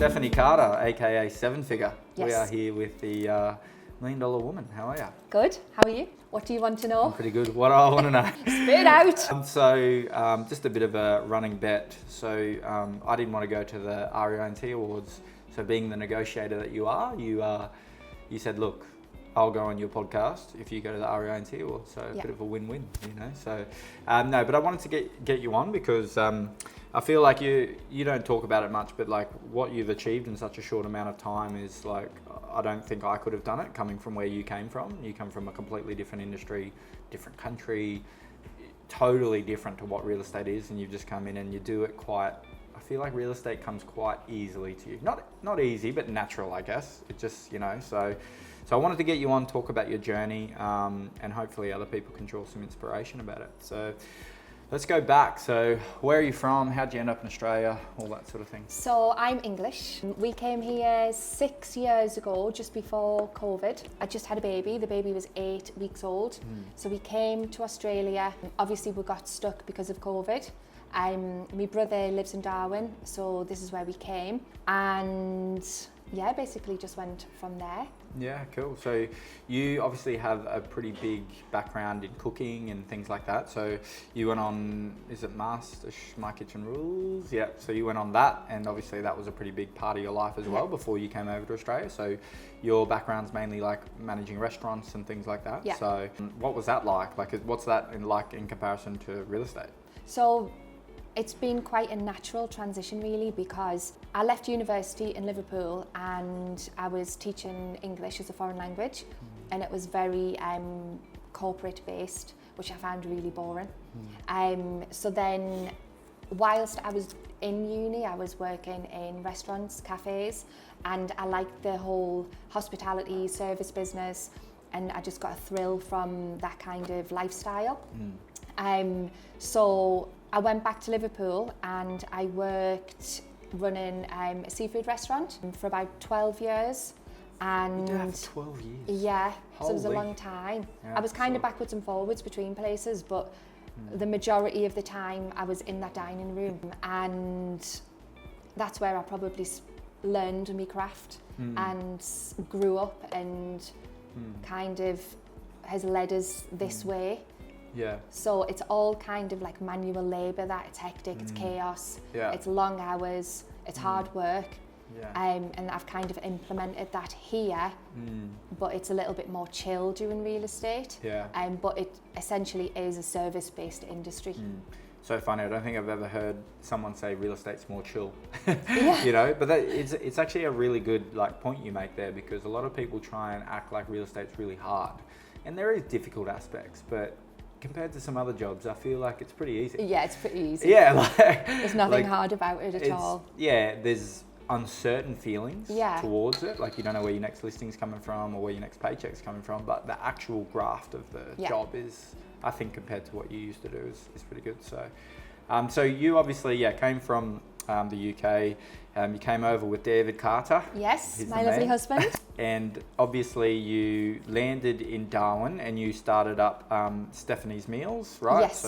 Stephanie Carter, aka Seven Figure. Yes. We are here with the $1 Million Woman. How are you? Good. How are you? What do you want to know? I'm pretty good. What do I want to know? Spit out. Just a bit of a running bet. So I didn't want to go to the REINT Awards. So being the negotiator that you are, you said, look, I'll go on your podcast if you go to the REINT Awards. So a bit of a win-win, you know. So no, but I wanted to get you on because I feel like you don't talk about it much, but like what you've achieved in such a short amount of time is like, I don't think I could have done it coming from where you came from. You come from a completely different industry, different country, totally different to what real estate is, and you've just come in and you do it quite, I feel like real estate comes quite easily to you. Not easy, but natural, I guess. It just, you know, so I wanted to get you on, talk about your journey, and hopefully other people can draw some inspiration about it. So let's go back. So where are you from? How'd you end up in Australia? All that sort of thing. So I'm English. We came here 6 years ago, just before COVID. I just had a baby. The baby was 8 weeks old. So we came to Australia. Obviously we got stuck because of COVID. My brother lives in Darwin, so this is where we came. And yeah, basically just went from there. Yeah, cool. So you obviously have a pretty big background in cooking and things like that. So you went on, is it My Kitchen Rules? Yeah, so you went on that, and obviously that was a pretty big part of your life as well before you came over to Australia. So your background's mainly like managing restaurants and things like that. Yeah. So what was that like? Like, what's that like in comparison to real estate? So it's been quite a natural transition really, because I left university in Liverpool and I was teaching English as a foreign language, and it was very corporate based, which I found really boring. So then whilst I was in uni, I was working in restaurants, cafes, and I liked the whole hospitality service business, and I just got a thrill from that kind of lifestyle. So I went back to Liverpool and I worked running a seafood restaurant for about 12 years. And you did that for 12 years? Yeah, so it was a Holy. long time. Yeah, I was kind of backwards and forwards between places, but the majority of the time I was in that dining room, and that's where I probably learned my craft and grew up, and kind of has led us this way. Yeah. So it's all kind of like manual labour, that it's hectic, it's chaos, it's long hours, it's hard work. And I've kind of implemented that here, but it's a little bit more chill doing real estate. But it essentially is a service-based industry. So funny, I don't think I've ever heard someone say real estate's more chill. Yeah. You know, but it's actually a really good like point you make there, because a lot of people try and act like real estate's really hard, and there is difficult aspects, but compared to some other jobs, I feel like it's pretty easy. Yeah, it's pretty easy. Yeah, like there's nothing hard about it at all. Yeah, there's uncertain feelings towards it. Like you don't know where your next listing's coming from or where your next paycheck's coming from, but the actual graft of the job is, I think, compared to what you used to do, is pretty good. So, so you obviously came from the UK. You came over with David Carter. Yes, He's my lovely husband. And obviously you landed in Darwin and you started up Stephanie's Meals, right? Yes.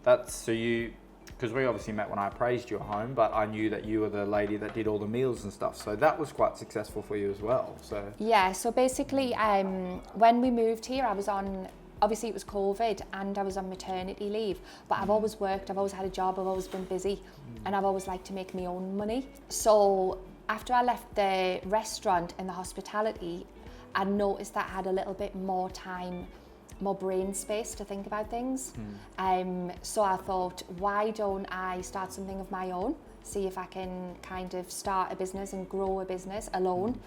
Because we obviously met when I appraised your home, but I knew that you were the lady that did all the meals and stuff. So that was quite successful for you as well. So yeah, so basically when we moved here, I was on, obviously it was COVID and I was on maternity leave, but I've always worked, I've always had a job, I've always been busy, and I've always liked to make my own money. So after I left the restaurant and the hospitality, I noticed that I had a little bit more time, more brain space to think about things. So I thought, why don't I start something of my own? See if I can kind of start a business and grow a business alone.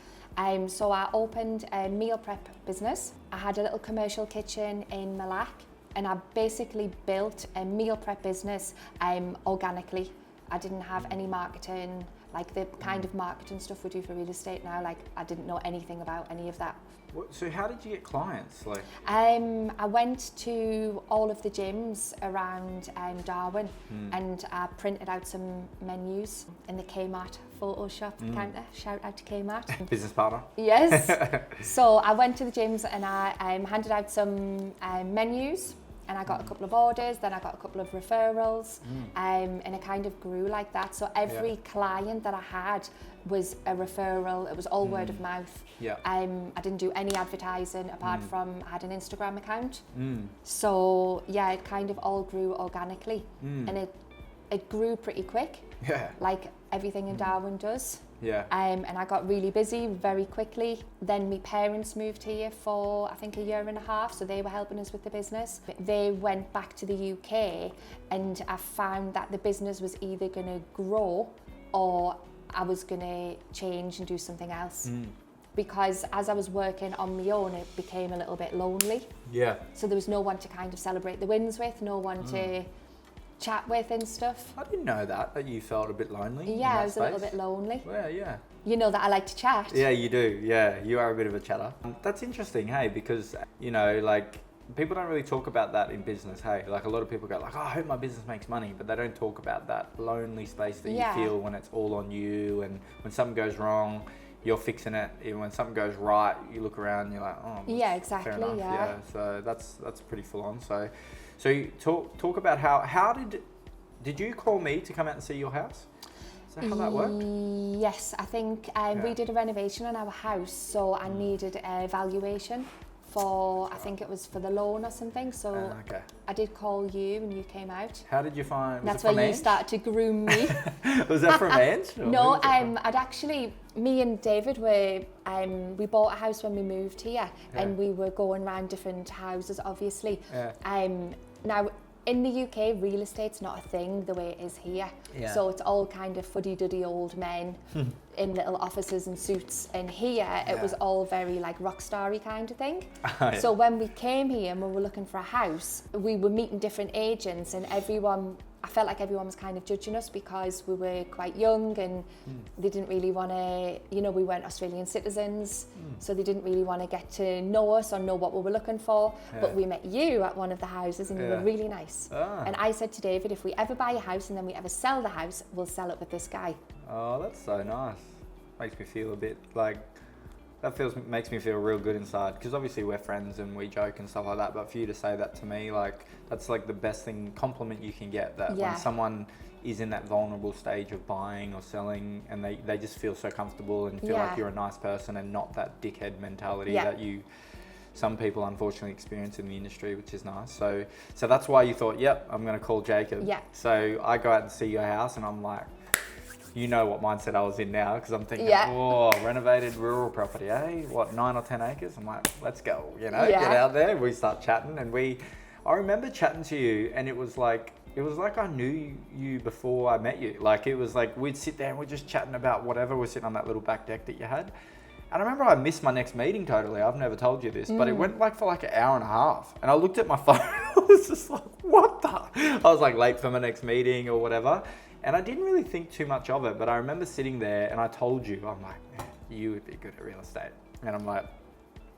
So I opened a meal prep business. I had a little commercial kitchen in Malak, and I basically built a meal prep business organically. I didn't have any marketing, like the kind of marketing stuff we do for real estate now. Like I didn't know anything about any of that. So how did you get clients? Like, I went to all of the gyms around Darwin, and I printed out some menus in the Kmart Photoshop counter. Shout out to Kmart. Business partner. Yes. So I went to the gyms and I handed out some menus, and I got a couple of orders, then I got a couple of referrals, and it kind of grew like that. So every client that I had was a referral. It was all word of mouth. Yeah. I didn't do any advertising apart from I had an Instagram account. So yeah, it kind of all grew organically, and it grew pretty quick. Yeah. Like everything in Darwin does. Yeah. And I got really busy very quickly. Then my parents moved here for I think a year and a half, so they were helping us with the business. They went back to the UK, and I found that the business was either going to grow or I was going to change and do something else. Because as I was working on my own, it became a little bit lonely. Yeah. So there was no one to kind of celebrate the wins with, no one to chat with and stuff. I didn't know that you felt a bit lonely. Yeah, I was a little bit lonely. Yeah. You know that I like to chat. Yeah, you do. Yeah, you are a bit of a chatter. That's interesting, hey, because, you know, like, people don't really talk about that in business, hey. Like, a lot of people go like, oh, I hope my business makes money, but they don't talk about that lonely space that you feel when it's all on you, and when something goes wrong, you're fixing it. Even when something goes right, you look around and you're like, oh, yeah, exactly, fair enough. yeah. So that's pretty full on. So you talk about how did you call me to come out and see your house? Is that how that worked? Yes, I think we did a renovation on our house, so I needed a valuation for, I think it was for the loan or something, so Okay. I did call you and you came out. How did you find? That's where you started to groom me. Was that from Ange? No, I'd actually, me and David were, we bought a house when we moved here, and we were going around different houses, obviously. Now, in the UK, real estate's not a thing the way it is here. Yeah. So it's all kind of fuddy-duddy old men in little offices and suits. And here, it was all very like rock starry kind of thing. So when we came here and we were looking for a house, we were meeting different agents, and I felt like everyone was kind of judging us because we were quite young, and they didn't really want to, you know, we weren't Australian citizens, so they didn't really want to get to know us or know what we were looking for. But we met you at one of the houses, and you were really nice. And I said to David, if we ever buy a house and then we ever sell the house, we'll sell it with this guy. Oh, that's so nice. Makes me feel a bit like, makes me feel real good inside, because obviously we're friends and we joke and stuff like that, but for you to say that to me, like, that's like the best compliment you can get, that when someone is in that vulnerable stage of buying or selling, and they just feel so comfortable and feel like you're a nice person and not that dickhead mentality that some people unfortunately experience in the industry, which is nice. So that's why you thought, yep, I'm going to call Jacob. Yeah. So I go out and see your house, and I'm like, you know what mindset I was in now, because I'm thinking, renovated rural property, eh? What, 9 or 10 acres? I'm like, let's go, you know, get out there. We start chatting, and I remember chatting to you, and it was like I knew you before I met you. Like, it was like we'd sit there and we're just chatting about whatever. We're sitting on that little back deck that you had. And I remember I missed my next meeting totally. I've never told you this, but it went like for like an hour and a half. And I looked at my phone, I was just like, what the? I was like late for my next meeting or whatever. And I didn't really think too much of it, but I remember sitting there and I told you, I'm like, man, you would be good at real estate. And I'm like,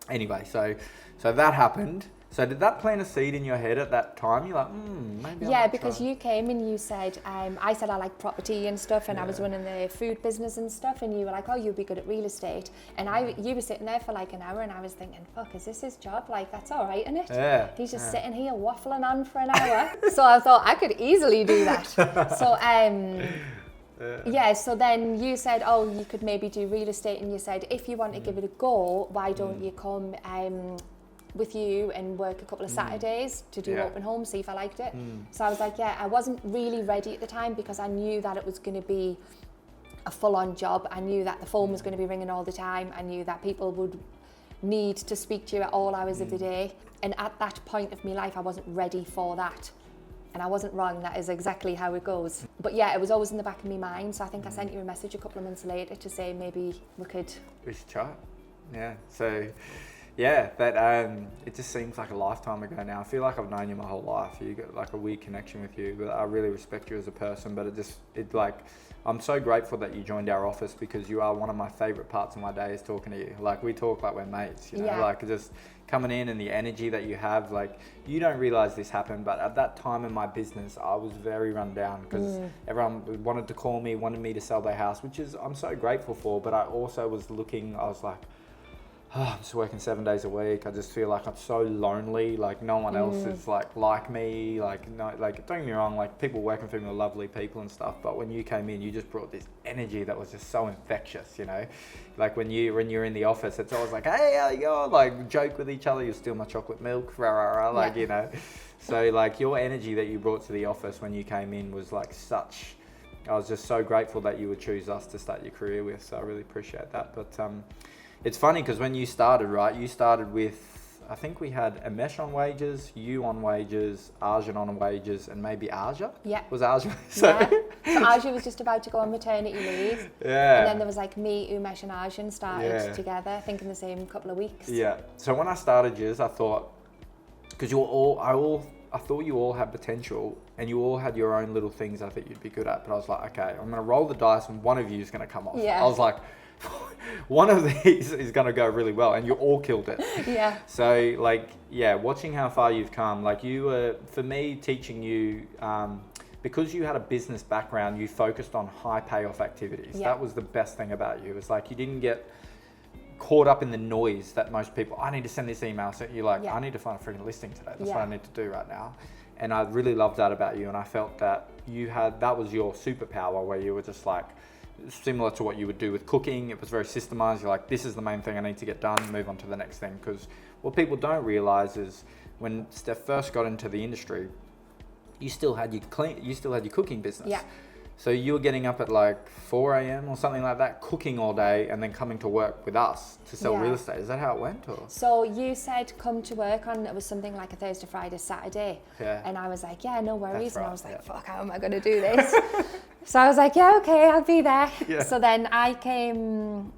anyway, so that happened. So did that plant a seed in your head at that time? You're like, maybe I might because try. you came and you said, I said I like property and stuff, and I was running the food business and stuff, and you were like, oh, you'd be good at real estate. And you were sitting there for like an hour, and I was thinking, fuck, is this his job? Like, that's all right, isn't it? Yeah. He's just sitting here waffling on for an hour. So I thought I could easily do that. So so then you said, oh, you could maybe do real estate, and you said, if you want to give it a go, why don't you come with you and work a couple of Saturdays to do open home, see if I liked it. So I was like, I wasn't really ready at the time, because I knew that it was going to be a full-on job. I knew that the phone was going to be ringing all the time. I knew that people would need to speak to you at all hours of the day. And at that point of my life, I wasn't ready for that. And I wasn't wrong, that is exactly how it goes. But yeah, it was always in the back of my mind. So I think I sent you a message a couple of months later to say maybe we should try it. Yeah, so yeah, that it just seems like a lifetime ago now. I feel like I've known you my whole life. You got like a weird connection with you, but I really respect you as a person. But I'm so grateful that you joined our office, because you are one of my favorite parts of my day is talking to you. Like, we talk like we're mates, you know, like just coming in and the energy that you have. Like, you don't realize this happened, but at that time in my business, I was very run down, because everyone wanted to call me, wanted me to sell their house, which is, I'm so grateful for. But I also was looking, I was like, I'm just working 7 days a week. I just feel like I'm so lonely. Like no one else is like me. Like no, like don't get me wrong. Like people working for me are lovely people and stuff. But when you came in, you just brought this energy that was just so infectious. You know, like when you're in the office, it's always like, hey, how you going? Like joke with each other. You steal my chocolate milk, rah rah rah. Like you know, so like your energy that you brought to the office when you came in was like such. I was just so grateful that you would choose us to start your career with. So I really appreciate that. But it's funny because when you started, right, you started with, I think we had Amesh on wages, you on wages, Arjun on wages, and maybe Arja? Yeah. Was Arja? So Arjun was just about to go on maternity leave. Yeah. And then there was like me, Umesh and Arjun started together, I think in the same couple of weeks. Yeah. So when I started yours, I thought, because I thought you all had potential and you all had your own little things I think you'd be good at. But I was like, okay, I'm going to roll the dice and one of you is going to come off. Yeah. I was like, one of these is going to go really well, and you all killed it. Yeah. So like, yeah, watching how far you've come, like you were, for me, teaching you, because you had a business background, you focused on high payoff activities. Yeah. That was the best thing about you. It was like, you didn't get caught up in the noise that most people, I need to send this email. So you're like, I need to find a freaking listing today. That's what I need to do right now. And I really loved that about you. And I felt that that was your superpower, where you were just like, similar to what you would do with cooking. It was very systemized. You're like, this is the main thing I need to get done, move on to the next thing. Because what people don't realize is when Steph first got into the industry, you still had your cooking business. Yeah. So you were getting up at like 4 a.m. or something like that, cooking all day, and then coming to work with us to sell real estate. Is that how it went? Or? So you said come to work on, it was something like a Thursday, Friday, Saturday. Yeah. And I was like, yeah, no worries. Right, and I was like, fuck, how am I going to do this? So I was like, yeah, okay, I'll be there. Yeah. So then I came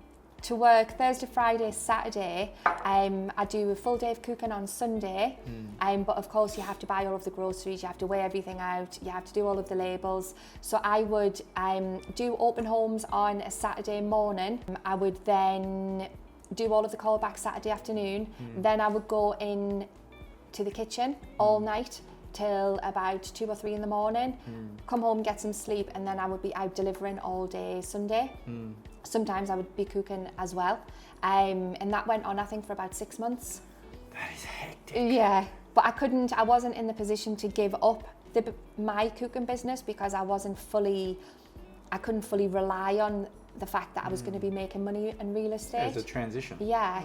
to work Thursday, Friday, Saturday. I do a full day of cooking on Sunday. But of course you have to buy all of the groceries, you have to weigh everything out, you have to do all of the labels. So I would do open homes on a Saturday morning. I would then do all of the callbacks Saturday afternoon. Then I would go in to the kitchen all night till about 2 or 3 in the morning, come home, get some sleep, and then I would be out delivering all day Sunday. Sometimes I would be cooking as well. And that went on, I think, for about 6 months. That is hectic. Yeah, but I wasn't in the position to give up my cooking business because I couldn't fully rely on the fact that I was going to be making money in real estate. It was a transition. Yeah,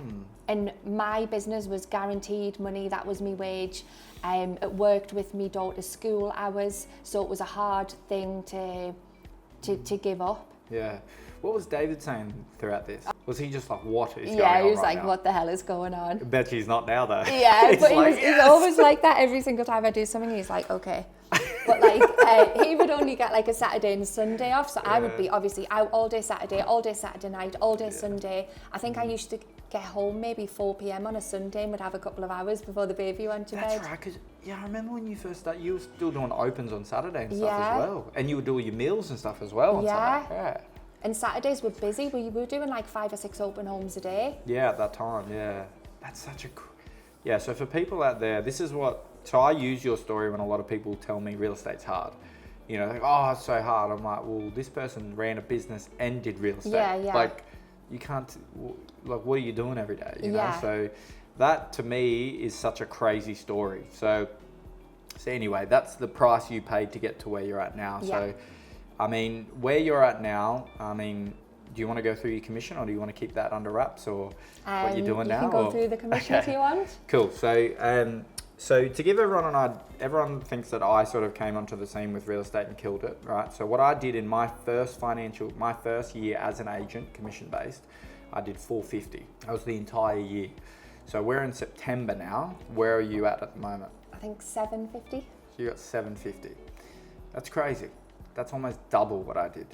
and my business was guaranteed money, that was my wage. It worked with me daughter's school hours, so it was a hard thing to give up. Yeah. What was David saying throughout this? Was he just like, what is going on? Yeah, he was right like, now? what the hell is going on? I bet she's not now though. Yeah, but like, he's always like that every single time I do something. He's like, okay. But like, he would only get like a Saturday and Sunday off. So I would be obviously out all day Saturday night, all day Sunday. I think I used to get home maybe 4 p.m. on a Sunday and would have a couple of hours before the baby went to bed. That's right, because I remember when you first started, you were still doing opens on Saturday and stuff as well. And you would do all your meals and stuff as well on Saturday. Yeah. And Saturdays were busy. We were doing like 5 or 6 open homes a day. Yeah, at that time, yeah. That's such a... Yeah, so for people out there, this is what... So I use your story when a lot of people tell me real estate's hard. You know, like, oh, it's so hard. I'm like, well, this person ran a business and did real estate. Yeah. Like, you can't... Like, what are you doing every day? You know? So that, to me, is such a crazy story. So anyway, that's the price you paid to get to where you're at now. Yeah. So... I mean, where you're at now, I mean, do you want to go through your commission or do you want to keep that under wraps or what you're doing now? You can go through the commission if you want. Cool. So to give everyone an idea, everyone thinks that I sort of came onto the scene with real estate and killed it, right? So what I did in my first year as an agent, commission-based, I did 450. That was the entire year. So we're in September now. Where are you at the moment? I think 750. So you got 750. That's crazy. That's almost double what I did.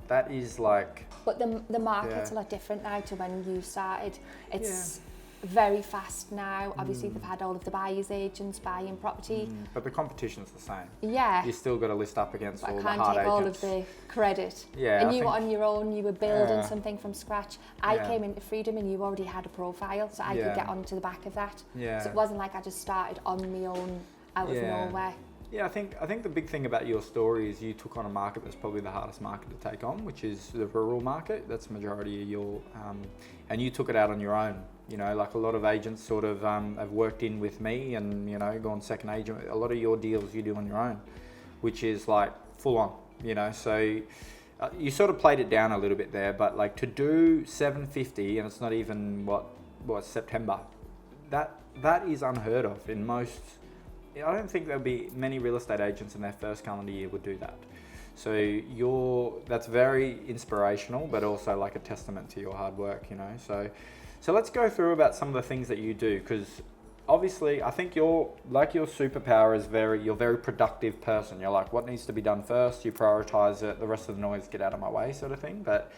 That is like... But the market's a lot different now to when you started. It's very fast now. Obviously, they've had all of the buyers agents buying property. But the competition's the same. Yeah. You still got to list up against but all the I hard can't take agents. all of the credit. Yeah, And you were on your own, you were building something from scratch. I Yeah. came into Freedom and you already had a profile, so I could get onto the back of that. Yeah. So it wasn't like I just started on my own out of nowhere. Yeah, I think the big thing about your story is you took on a market that's probably the hardest market to take on, which is the rural market. That's the majority of your, and you took it out on your own. You know, like a lot of agents sort of have worked in with me and, you know, gone second agent. A lot of your deals you do on your own, which is like full on, you know. So you sort of played it down a little bit there, but like to do 750 and it's not even what September, that is unheard of in most. I don't think there'll be many real estate agents in their first calendar year would do that. So that's very inspirational, but also like a testament to your hard work, you know. So let's go through about some of the things that you do, because obviously I think your superpower is you're a very productive person. You're like, what needs to be done first? You prioritize it, the rest of the noise, get out of my way sort of thing. But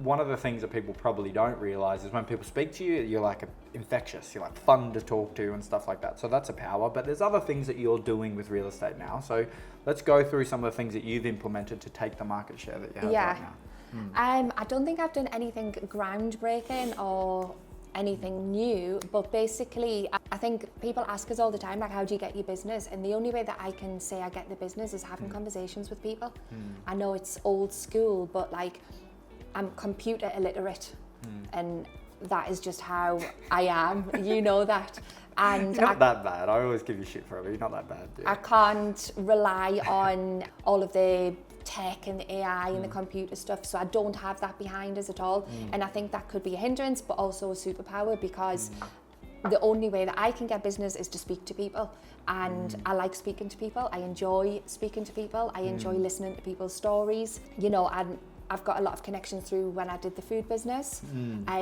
one of the things that people probably don't realize is when people speak to you, you're like infectious, you're like fun to talk to and stuff like that. So that's a power, but there's other things that you're doing with real estate now. So let's go through some of the things that you've implemented to take the market share that you have right now. I don't think I've done anything groundbreaking or anything new, but basically I think people ask us all the time, like, how do you get your business? And the only way that I can say I get the business is having conversations with people. I know it's old school, but like, I'm computer illiterate and that is just how I am, you know that. And you're not that bad. I always give you shit for it, but you're not that bad. Yeah. I can't rely on all of the tech and the AI and the computer stuff, so I don't have that behind us at all. And I think that could be a hindrance, but also a superpower, because the only way that I can get business is to speak to people. And I like speaking to people. I enjoy speaking to people. I enjoy listening to people's stories. You know, I've got a lot of connections through when I did the food business.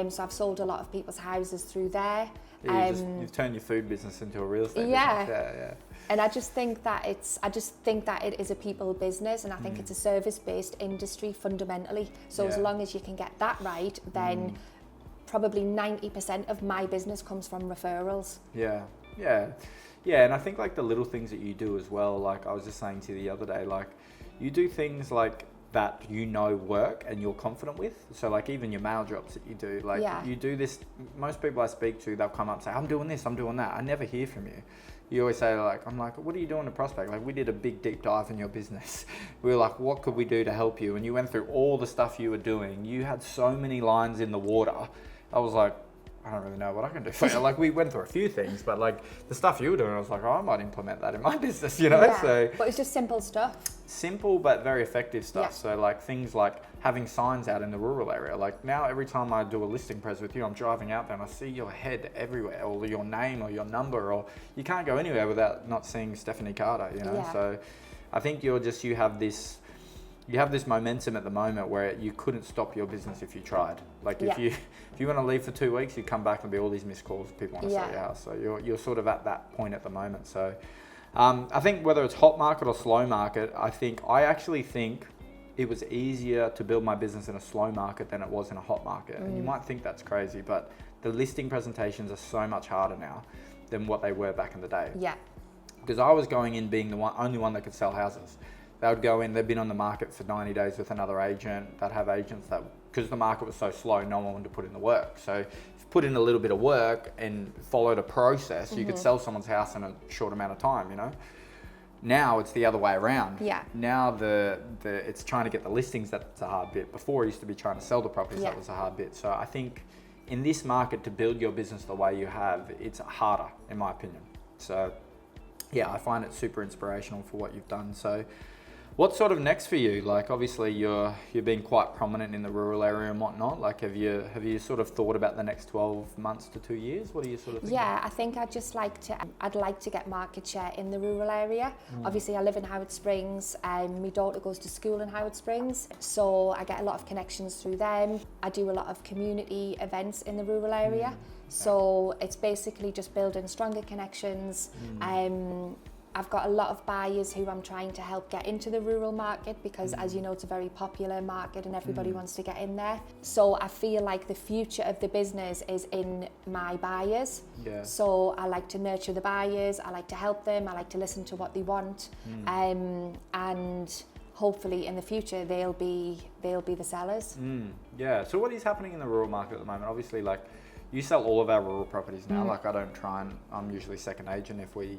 So I've sold a lot of people's houses through there. Yeah, you've turned your food business into a real estate business. Yeah. And I just think that it is a people business, and I think it's a service-based industry fundamentally. So as long as you can get that right, then probably 90% of my business comes from referrals. Yeah, and I think like the little things that you do as well, like I was just saying to you the other day, like you do things like that you know work and you're confident with. So like even your mail drops that you do, like you do this, most people I speak to, they'll come up and say, I'm doing this, I'm doing that. I never hear from you. You always say like, I'm like, what are you doing to prospect? Like we did a big deep dive in your business. We were like, what could we do to help you? And you went through all the stuff you were doing. You had so many lines in the water. I was like, I don't really know what I can do for you. Like we went through a few things, but like the stuff you were doing, I was like, oh, I might implement that in my business, you know? Yeah, so, but it's just simple stuff. Simple but very effective stuff. Yeah. So like things like having signs out in the rural area. Like now every time I do a listing press with you, I'm driving out there and I see your head everywhere, or your name or your number, or you can't go anywhere without not seeing Stephanie Carter, you know? Yeah. So I think you have this momentum at the moment where you couldn't stop your business if you tried. Like if you want to leave for 2 weeks, you come back and be all these missed calls, people want to sell your house. So you're sort of at that point at the moment. So I think whether it's hot market or slow market, I actually think it was easier to build my business in a slow market than it was in a hot market. And you might think that's crazy, but the listing presentations are so much harder now than what they were back in the day. Yeah. Because I was going in being the only one that could sell houses. They would go in, they'd been on the market for 90 days with another agent. They'd have agents that, because the market was so slow, no one wanted to put in the work. So if you put in a little bit of work and followed a process, you could sell someone's house in a short amount of time, you know? Now it's the other way around. Yeah. Now it's trying to get the listings that's a hard bit. Before it used to be trying to sell the properties, that was a hard bit. So I think in this market, to build your business the way you have, it's harder, in my opinion. So yeah, I find it super inspirational for what you've done. So what's sort of next for you? Like obviously you're being quite prominent in the rural area and whatnot. Like have you sort of thought about the next 12 months to 2 years? What are you sort of thinking? Yeah, I think I'd like to get market share in the rural area. Obviously I live in Howard Springs and my daughter goes to school in Howard Springs, so I get a lot of connections through them. I do a lot of community events in the rural area. So it's basically just building stronger connections. I've got a lot of buyers who I'm trying to help get into the rural market because, as you know, it's a very popular market and everybody wants to get in there. So I feel like the future of the business is in my buyers. Yeah. So I like to nurture the buyers, I like to help them, I like to listen to what they want, and hopefully in the future they'll be the sellers. Yeah. So what is happening in the rural market at the moment? Obviously, like, you sell all of our rural properties now. Like I don't try and, I'm usually second agent if we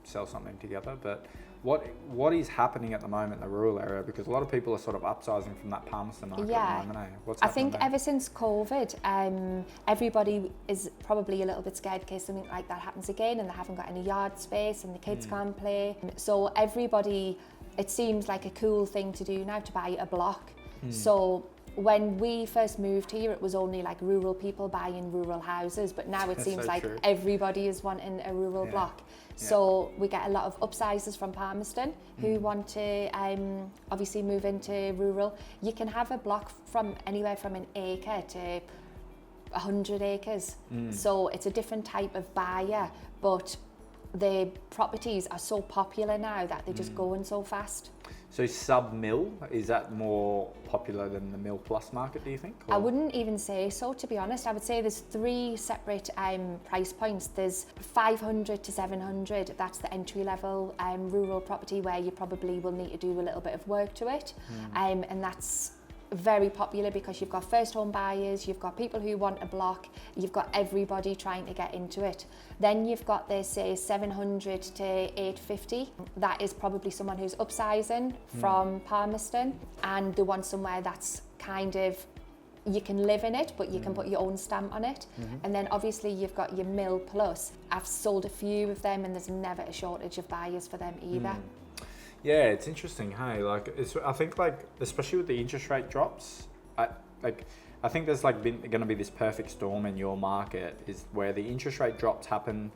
sell something together. But what is happening at the moment in the rural area? Because a lot of people are sort of upsizing from that Palmerston market at the moment, eh? What's I happening think there? ever since COVID, everybody is probably a little bit scared in case something like that happens again and they haven't got any yard space and the kids can't play. So everybody, it seems like a cool thing to do now to buy a block. So when we first moved here, it was only like rural people buying rural houses, but now it seems so like true. everybody is wanting a rural block. So we get a lot of upsizers from Palmerston who want to obviously move into rural. You can have a block from anywhere from an acre to 100 acres. So it's a different type of buyer, but the properties are so popular now that they're just going so fast. So sub-mil, is that more popular than the mil plus market, do you think? I wouldn't even say so, to be honest. I would say there's three separate price points. There's 500 to 700, that's the entry level rural property where you probably will need to do a little bit of work to it. And that's very popular because you've got first home buyers, you've got people who want a block, you've got everybody trying to get into it. Then you've got the say 700 to 850. That is probably someone who's upsizing from Palmerston and they want somewhere that's kind of, you can live in it, but you can put your own stamp on it. And then obviously you've got your mil plus. I've sold a few of them and there's never a shortage of buyers for them either. Yeah, it's interesting, hey, like, I think, like, especially with the interest rate drops, I think there's, like, going to be this perfect storm in your market, is where the interest rate drops happen.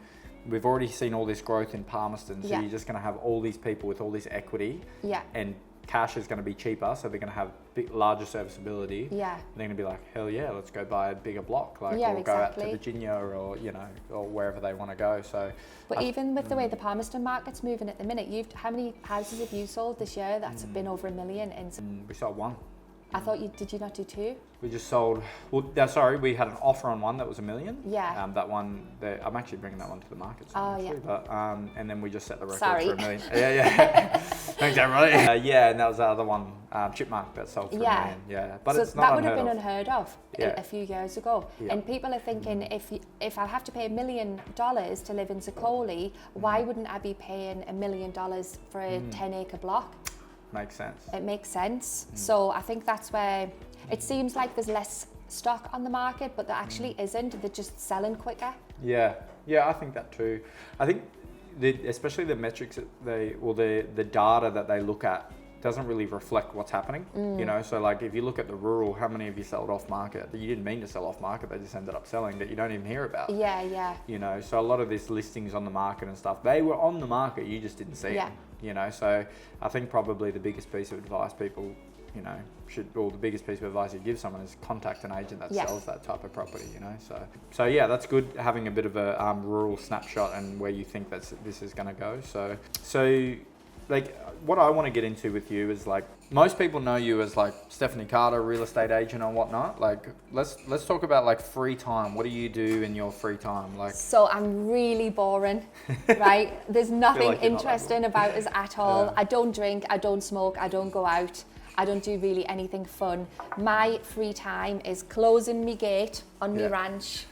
We've already seen all this growth in Palmerston, so you're just going to have all these people with all this equity, and cash is going to be cheaper, so they're going to have larger serviceability. They're going to be like, hell yeah, let's go buy a bigger block, like, or go out to Virginia, or, you know, or wherever they want to go. So, but even with the way the Palmerston market's moving at the minute, how many houses have you sold this year that's been over $1 million? We sold one. I thought did you not do two? We just sold, we had an offer on one that was $1 million. That one, I'm actually bringing that one to the market soon, actually. But, and then we just set the record for $1 million. Thanks, everybody. And that was the other one, Chipmark, that sold for $1 million. But so it's not that would have been unheard of a few years ago. And people are thinking, if I have to pay $1 million to live in Sacoli, why wouldn't I be paying $1 million for a 10-acre block? Makes sense. It makes sense. So I think that's where it seems like there's less stock on the market, but there actually isn't. They're just selling quicker. Yeah, I think that too. I think especially the metrics that the data that they look at doesn't really reflect what's happening. You know, so like if you look at the rural, how many of you sold off market that you didn't mean to sell off market, they just ended up selling, that you don't even hear about. You know, so a lot of these listings on the market and stuff, they were on the market, you just didn't see them. You know, so I think probably the biggest piece of advice people, you know, the biggest piece of advice you give someone is contact an agent that sells that type of property, you know. So yeah, that's good, having a bit of a rural snapshot and where you think this is going to go. So like what I want to get into with you is, like, most people know you as like Stephanie Carter, real estate agent or whatnot. Like, let's talk about like free time. What do you do in your free time? Like, so I'm really boring, right? There's nothing like interesting about us at all. I don't drink, I don't smoke, I don't go out. I don't do really anything fun. My free time is closing my gate on my ranch,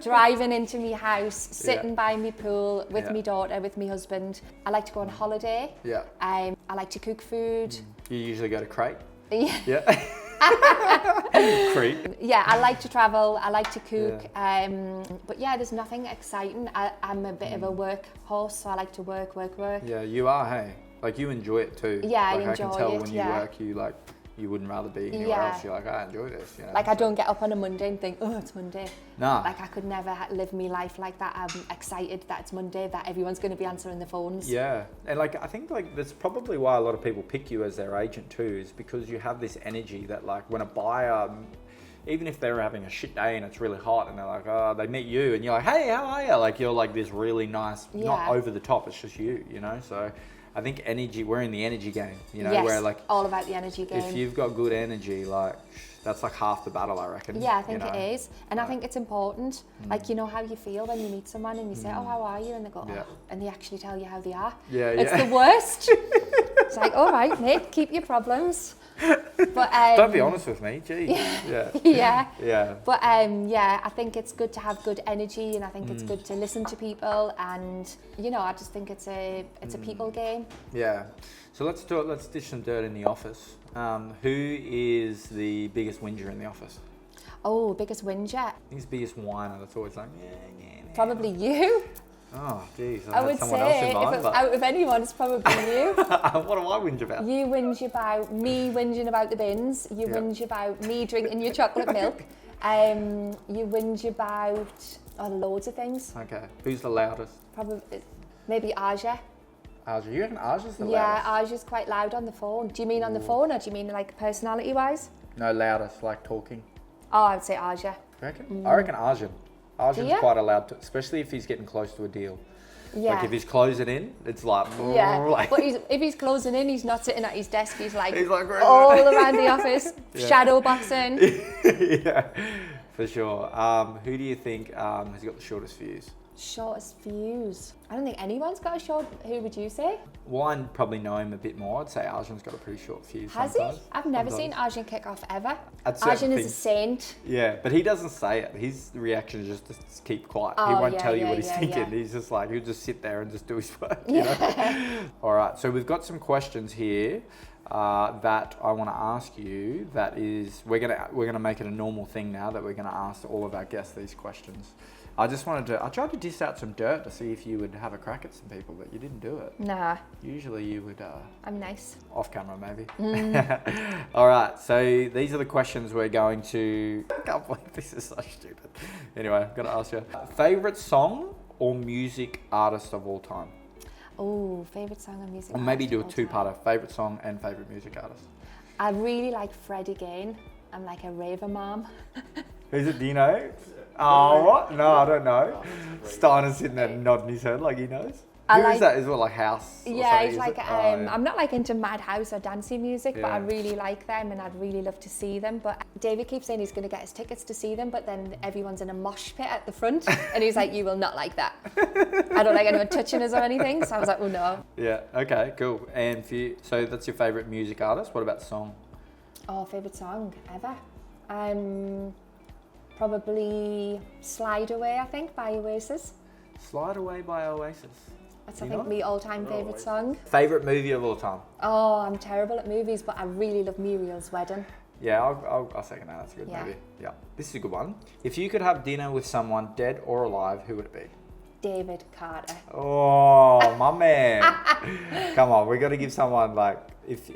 driving into my house, sitting by my pool with my daughter, with my husband. I like to go on holiday. I like to cook food. You usually go to Crete? Crete. Yeah, I like to travel, I like to cook. But yeah, there's nothing exciting. I'm a bit of a work horse, so I like to work. Yeah, you are, hey? Like, you enjoy it too. Yeah, like, I enjoy it. I can tell when you work, you wouldn't rather be anywhere else. You're like, I enjoy this. You know? Like, I don't get up on a Monday and think, oh, it's Monday. No. Like, I could never live my life like that. I'm excited that it's Monday, that everyone's going to be answering the phones. Yeah, and like, I think like that's probably why a lot of people pick you as their agent too, is because you have this energy that, like, when a buyer, even if they're having a shit day and it's really hot and they're like, oh, they meet you and you're like, hey, how are you? Like, you're like this really nice, not over the top, it's just you know? So I think energy, we're in the energy game, you know, where like, all about the energy game. If you've got good energy, like, that's like half the battle, I reckon. Yeah, I think it is. And I think it's important. Like, you know how you feel when you meet someone and you say, oh, how are you? And they go, oh, and they actually tell you how they are. It's the worst. It's like, all right, mate, keep your problems. But Don't be honest with me, geez. Yeah. yeah. Yeah. But yeah, I think it's good to have good energy, and I think it's good to listen to people, and I just think it's a people game. Yeah. So let's do it. Let's dish some dirt in the office. Who is the biggest whinger in the office? Oh, biggest whinger? Who's the biggest whiner that's always like, yeah. Probably you. Oh, geez. I would say if it's out of anyone, it's probably you. What do I whinge about? You whinge about me whinging about the bins. You whinge about me drinking your chocolate milk. You whinge about loads of things. Okay. Who's the loudest? Probably maybe Aja. Aja. You reckon Aja's the loudest? Yeah, Aja's quite loud on the phone. Do you mean on the phone, or do you mean like personality-wise? No, loudest, like talking. Oh, I would say Aja. You reckon? I reckon Arjun. Arjun's quite allowed, especially if he's getting close to a deal. Yeah. Like if he's closing in, it's like... Yeah, but if he's closing in, he's not sitting at his desk. He's like all around the office, shadow boxing. Yeah, for sure. Who do you think has got the shortest fuse? Shortest fuse? I don't think anyone's got a short... Who would you say? Well, I probably know him a bit more. I'd say Arjun's got a pretty short fuse. Has sometimes. he? I've never seen Arjun kick off ever. At Arjun is a things. saint. Yeah, but he doesn't say it. His reaction is just to keep quiet. He Oh, won't yeah, tell you yeah, what he's yeah, thinking. yeah. He's just like, he'll just sit there and just do his work. You know? All right, so we've got some questions here that I want to ask you. That is, we're gonna make it a normal thing now that we're gonna ask all of our guests these questions. I tried to diss out some dirt to see if you would have a crack at some people, but you didn't do it. Nah. Usually you would... I'm nice. Off camera, maybe. All right, so these are the questions we're going to... I can't believe this is so stupid. Anyway, I'm going to ask you. Favourite song or music artist of all time? Oh, favourite song or music Or maybe artist do a of all time. two-parter. Favourite song and favourite music artist. I really like Fred again. I'm like a raver mom. Who's it? Do you know? Oh, what? No, I don't know. Steiner's sitting there nodding his head like he knows. Who is that? Is it like house? Yeah, it's like yeah. I'm not like into mad house or dancing music, but I Yeah. really like them and I'd really love to see them. But David keeps saying he's going to get his tickets to see them, but then everyone's in a mosh pit at the front, and he's like, "You will not like that. I don't like anyone touching us or anything." So I was like, "Oh no." Yeah. Okay. Cool. And for you, so that's your favourite music artist. What about song? Oh, favourite song ever? Probably Slide Away, I think, by Oasis. Slide Away by Oasis. That's, I think, my all-time favourite song. Favourite movie of all time? Oh, I'm terrible at movies, but I really love Muriel's Wedding. Yeah, I'll second that. That's a good movie. Yeah. This is a good one. If you could have dinner with someone dead or alive, who would it be? David Carter. Oh, my man. Come on, we got to give someone like, if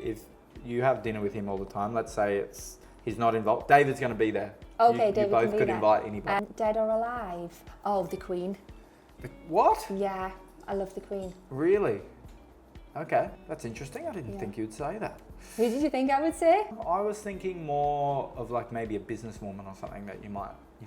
you have dinner with him all the time, let's say he's not involved. David's going to be there. Okay, you David both can be could there. invite anybody. Dead or alive? Oh, the Queen. What? Yeah, I love the Queen. Really? Okay, that's interesting. I didn't think you'd say that. Who did you think I would say? I was thinking more of like maybe a businesswoman or something that you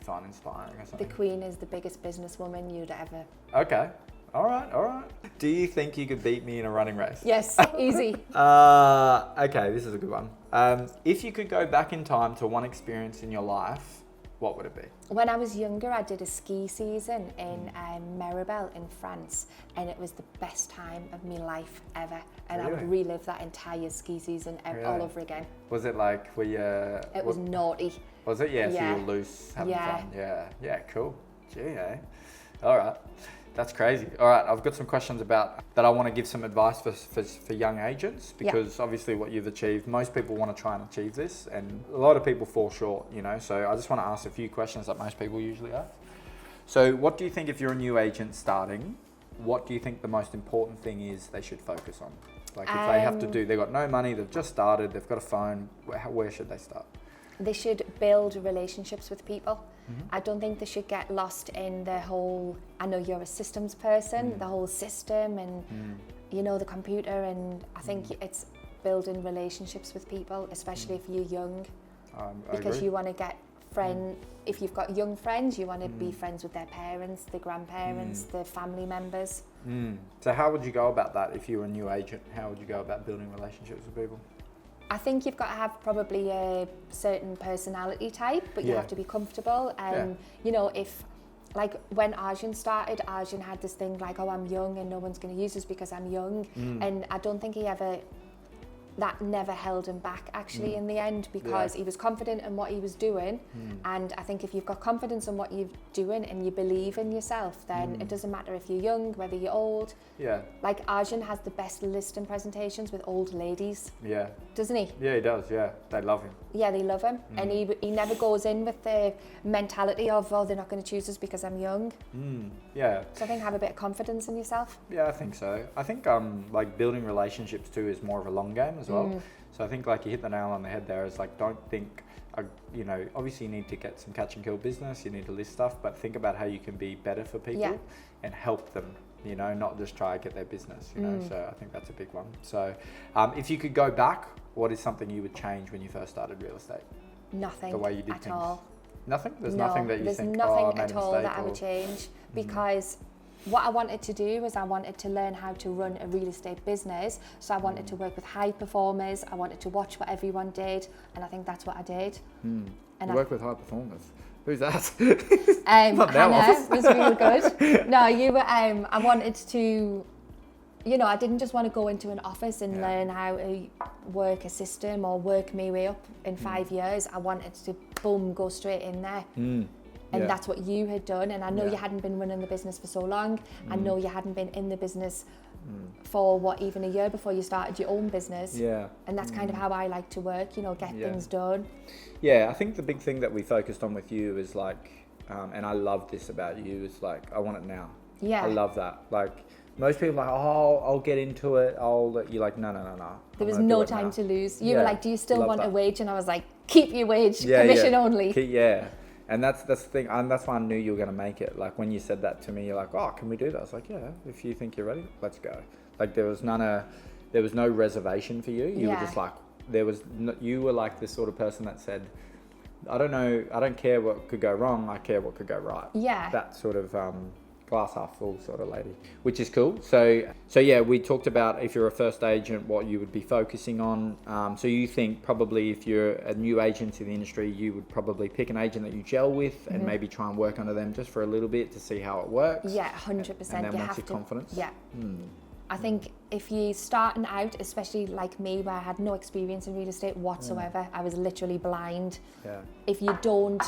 find inspiring or The something. Queen is the biggest businesswoman you'd ever... Okay. All right. Do you think you could beat me in a running race? Yes, easy. Okay, this is a good one. If you could go back in time to one experience in your life, what would it be? When I was younger, I did a ski season in Maribel in France, and it was the best time of my life ever. And I would relive that entire ski season all over again. Was it like, It was naughty. Was it? Yeah, Yeah. so you were loose, having Yeah. fun. Yeah, cool. Gee, eh? All right. That's crazy. All right, I've got some questions about that I want to give some advice for young agents, because obviously what you've achieved, most people want to try and achieve this, and a lot of people fall short, so I just want to ask a few questions that most people usually ask. So what do you think, if you're a new agent starting, what do you think the most important thing is they should focus on? Like if they have to they've got no money, they've just started, they've got a phone, where should they start? They should build relationships with people. I don't think they should get lost in the whole, I know you're a systems person, the whole system and, the computer. And I think it's building relationships with people, especially if you're young. Because you want to get if you've got young friends, you want to be friends with their parents, their grandparents, their family members. So how would you go about that if you were a new agent? How would you go about building relationships with people? I think you've got to have probably a certain personality type, but you have to be comfortable. And, if, like when Arjun started, Arjun had this thing like, oh, I'm young and no one's going to use us because I'm young. And I don't think he ever that never held him back actually in the end, because he was confident in what he was doing. And I think if you've got confidence in what you're doing and you believe in yourself, then it doesn't matter if you're young, whether you're old. Yeah. Like Arjun has the best listing presentations with old ladies. Yeah. Doesn't he? Yeah, he does. Yeah, they love him. Yeah, they love him. And he never goes in with the mentality of, oh, they're not going to choose us because I'm young. Yeah. So I think have a bit of confidence in yourself. Yeah, I think so. I think like building relationships too is more of a long game as well. So I think like you hit the nail on the head there. Is like, don't think, you know, obviously you need to get some catch and kill business, you need to list stuff, but think about how you can be better for people and help them, you know, not just try to get their business, you know. So I think that's a big one. So if you could go back, what is something you would change when you first started real estate? Nothing. The way you did at things? all. Nothing? There's nothing that you there's think, nothing oh, I made at a all mistake, that I would change, because what I wanted to do was I wanted to learn how to run a real estate business. So I wanted to work with high performers. I wanted to watch what everyone did, and I think that's what I did. And And work with high performers. Who's that? Hannah was really good. No, you were. I wanted to, you know, I didn't just want to go into an office and learn how to work a system or work my way up in 5 years. I wanted to, boom, go straight in there. And that's what you had done. And I know you hadn't been running the business for so long. I know you hadn't been in the business for even a year before you started your own business. Yeah. And that's kind of how I like to work, you know, get things done. Yeah, I think the big thing that we focused on with you is like, and I love this about you, is like, I want it now. Yeah. I love that. Like, most people are like, oh, I'll get into it. You're like, no. There was no time to lose. You were like, do you still want a wage? And I was like, keep your wage, commission only. And that's the thing, and that's why I knew you were going to make it. Like when you said that to me, you're like, oh, can we do that? I was like, yeah, if you think you're ready, let's go. Like there was no reservation for you. You were just like, you were like this sort of person that said, I don't care what could go wrong, I care what could go right. Yeah. That sort of glass half full sort of lady, which is cool. So yeah, we talked about if you're a first agent, what you would be focusing on. So you think probably if you're a new agent in the industry, you would probably pick an agent that you gel with and maybe try and work under them just for a little bit to see how it works. Yeah, 100%. And then once you're confident. Yeah. I think if you're starting out, especially like me, where I had no experience in real estate whatsoever, I was literally blind. Yeah. If you don't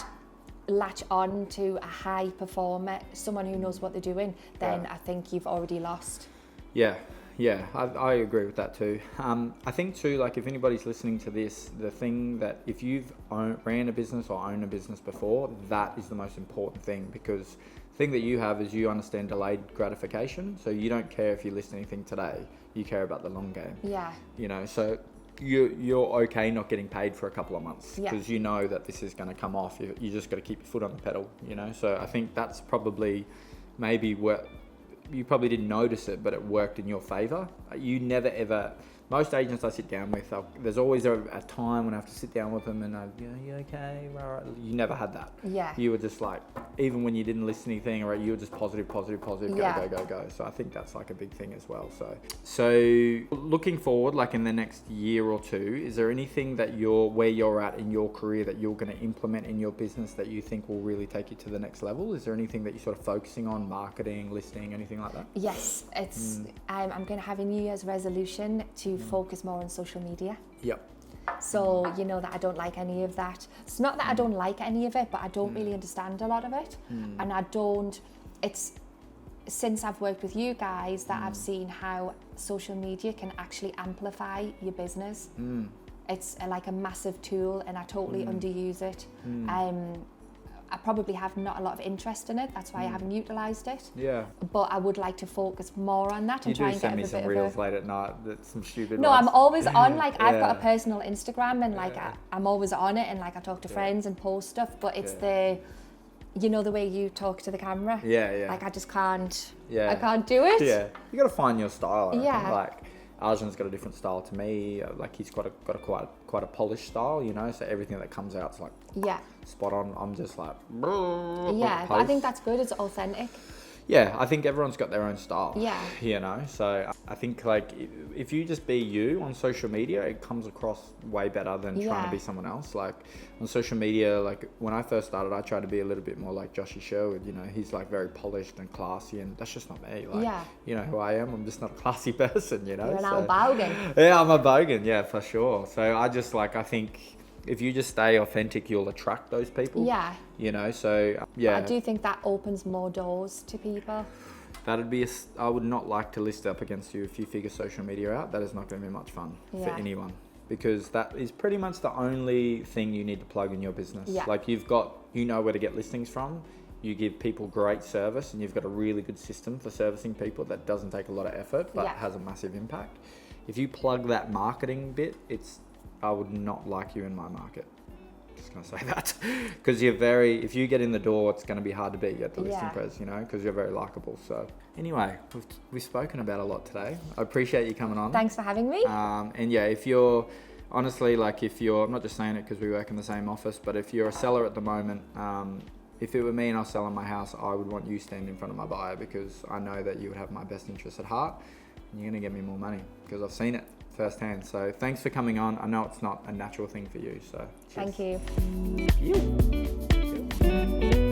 latch on to a high performer, someone who knows what they're doing, then I think you've already lost. Yeah, I agree with that too. I think too, like if anybody's listening to this, the thing that if you've ran a business or owned a business before, that is the most important thing, because the thing that you have is you understand delayed gratification. So you don't care if you list anything today, you care about the long game. Yeah. You know, so you're okay not getting paid for a couple of months because you know that this is going to come off. You just got to keep your foot on the pedal, you know. So I think that's probably maybe what you probably didn't notice it, but it worked in your favor. You never ever. Most agents I sit down with, there's always a time when I have to sit down with them and you okay? Right. You never had that. Yeah. You were just like, even when you didn't list anything, or you were just positive, go. So I think that's like a big thing as well. So looking forward, like in the next year or two, is there anything that where you're at in your career that you're going to implement in your business that you think will really take you to the next level? Is there anything that you're sort of focusing on, marketing, listing, anything like that? Yes, it's. I'm going to have a New Year's resolution to focus more on social media. Yep. So you know that I don't like any of that. It's not that I don't like any of it, but I don't really understand a lot of it. And it's since I've worked with you guys that I've seen how social media can actually amplify your business. It's like a massive tool, and I totally underuse it. I probably have not a lot of interest in it. That's why I haven't utilised it. Yeah. But I would like to focus more on that and try and get a bit of a... You do send me some reels late at night, that's some stupid ones. I'm always on, like I've got a personal Instagram and like I'm always on it, and like I talk to friends and post stuff, but it's the way you talk to the camera. Yeah. Like I just can't, I can't do it. Yeah. You got to find your style. Like Arjun's got a different style to me. Like he's got quite a polished style, you know. So everything that comes out's like spot on. I'm just like but I think that's good. It's authentic. Yeah, I think everyone's got their own style. Yeah. You know, so I think like if you just be you on social media, it comes across way better than trying to be someone else. Like on social media, like when I first started, I tried to be a little bit more like Joshy Sherwood. You know, he's like very polished and classy, and that's just not me. Like, you know who I am. I'm just not a classy person. You know, you're an old bogan. Yeah, I'm a bogan. Yeah, for sure. So I just like I think. If you just stay authentic, you'll attract those people. Yeah. You know, so yeah. But I do think that opens more doors to people. That'd be I would not like to list up against you if you figure social media out. That is not going to be much fun for anyone, because that is pretty much the only thing you need to plug in your business. Yeah. Like you know where to get listings from. You give people great service, and you've got a really good system for servicing people that doesn't take a lot of effort, but has a massive impact. If you plug that marketing bit, I would not like you in my market. Just gonna say that, because if you get in the door, it's gonna be hard to beat you at the listing pres, you know, because you're very likable. So anyway, we've spoken about a lot today. I appreciate you coming on. Thanks for having me. And yeah, if you're honestly like, I'm not just saying it because we work in the same office, but if you're a seller at the moment, if it were me and I was selling my house, I would want you standing in front of my buyer, because I know that you would have my best interests at heart, and you're gonna get me more money because I've seen it firsthand. So thanks for coming on. I know it's not a natural thing for you, so Thank you. you.